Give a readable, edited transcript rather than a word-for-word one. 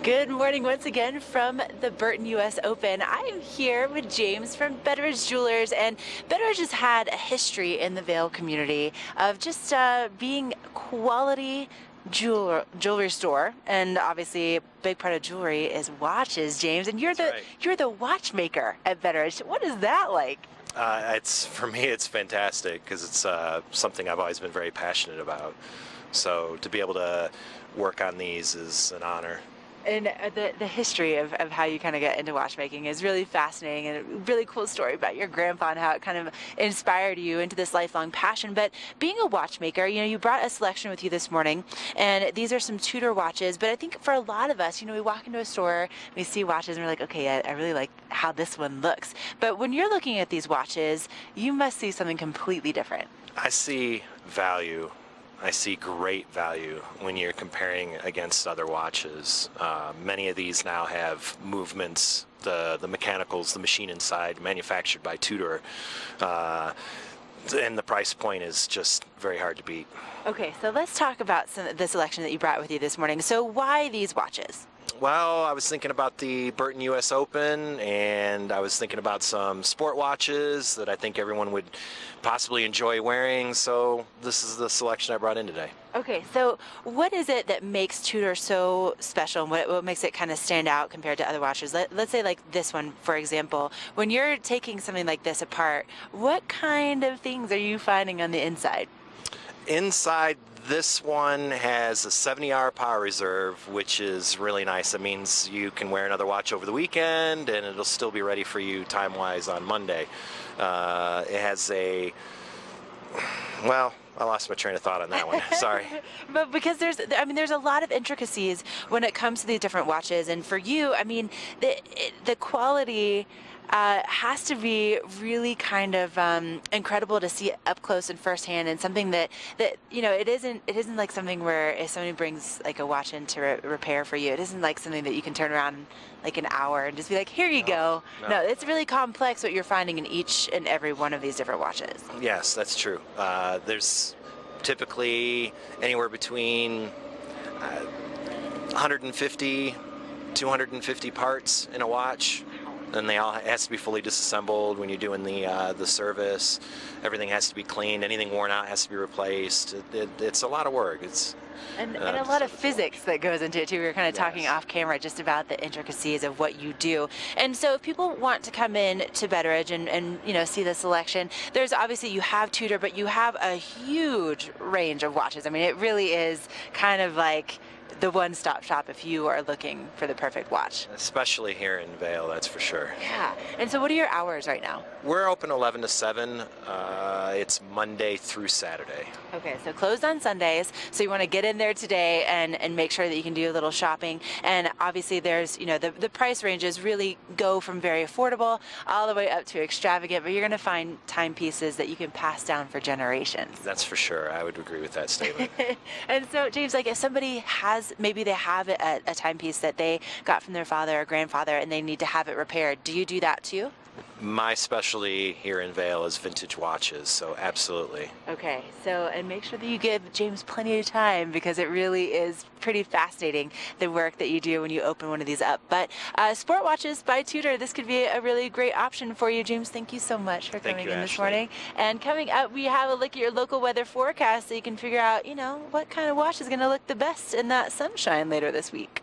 Good morning once again from the Burton U.S. Open. I am here with James from Betteridge Jewelers, and Betteridge has had a history in the Vail community of just being quality jewelry store, and obviously a big part of jewelry is watches, James. And That's right. you're the watchmaker at Betteridge. What is that like? For me, it's fantastic because it's something I've always been very passionate about. So to be able to work on these is an honor. And the history of how you kind of get into watchmaking is really fascinating, and a really cool story about your grandpa and how it kind of inspired you into this lifelong passion. But being a watchmaker, you brought a selection with you this morning, and these are some Tudor watches. But I think for a lot of us, we walk into a store, we see watches, and we're like, okay, I really like how this one looks. But when you're looking at these watches, you must see something completely different. I see value. I see great value when you're comparing against other watches. Many of these now have movements, the mechanicals, the machine inside, manufactured by Tudor. And the price point is just very hard to beat. Okay, so let's talk about the selection that you brought with you this morning. So why these watches? Well, I was thinking about the Burton U.S. Open, and I was thinking about some sport watches that I think everyone would possibly enjoy wearing, so this is the selection I brought in today. Okay, so what is it that makes Tudor so special, and what makes it kind of stand out compared to other watches? Let's say like this one, for example. When you're taking something like this apart, what kind of things are you finding on the inside? Inside, this one has a 70-hour power reserve, which is really nice. That means you can wear another watch over the weekend and it'll still be ready for you time-wise on Monday. It has well, I lost my train of thought on that one. Sorry. But because there's a lot of intricacies when it comes to these different watches, and for you, the quality has to be really kind of incredible to see up close and firsthand, and something that it isn't like something where if somebody brings like a watch in to repair for you, it isn't like something that you can turn around like an hour and just be like, here you go. No, it's really complex what you're finding in each and every one of these different watches. Yes, that's true. There's typically anywhere between 150, 250 parts in a watch. And they all has to be fully disassembled when you're doing the service. Everything has to be cleaned. Anything worn out has to be replaced. It's a lot of work. And a lot of physics that goes into it too. We were kind of talking off camera just about the intricacies of what you do. And so if people want to come in to Betteridge and see the selection, there's obviously, you have Tudor, but you have a huge range of watches. I mean, it really is kind of like the one-stop shop if you are looking for the perfect watch. Especially here in Vail, that's for sure. Yeah. And so what are your hours right now? We're open 11 to 7. It's Monday through Saturday. Okay, so closed on Sundays. So you want to get in there today and make sure that you can do a little shopping. And obviously there's, the price ranges really go from very affordable all the way up to extravagant, but you're going to find timepieces that you can pass down for generations. That's for sure. I would agree with that statement. And so, James, like if somebody maybe they have a timepiece that they got from their father or grandfather and they need to have it repaired, do you do that too? My specialty here in Vail is vintage watches, so absolutely. Okay, and make sure that you give James plenty of time, because it really is pretty fascinating, the work that you do when you open one of these up. But sport watches by Tudor, this could be a really great option for you. James, thank you so much for coming in this morning. And coming up, we have a look at your local weather forecast so you can figure out, what kind of watch is going to look the best in that sunshine later this week.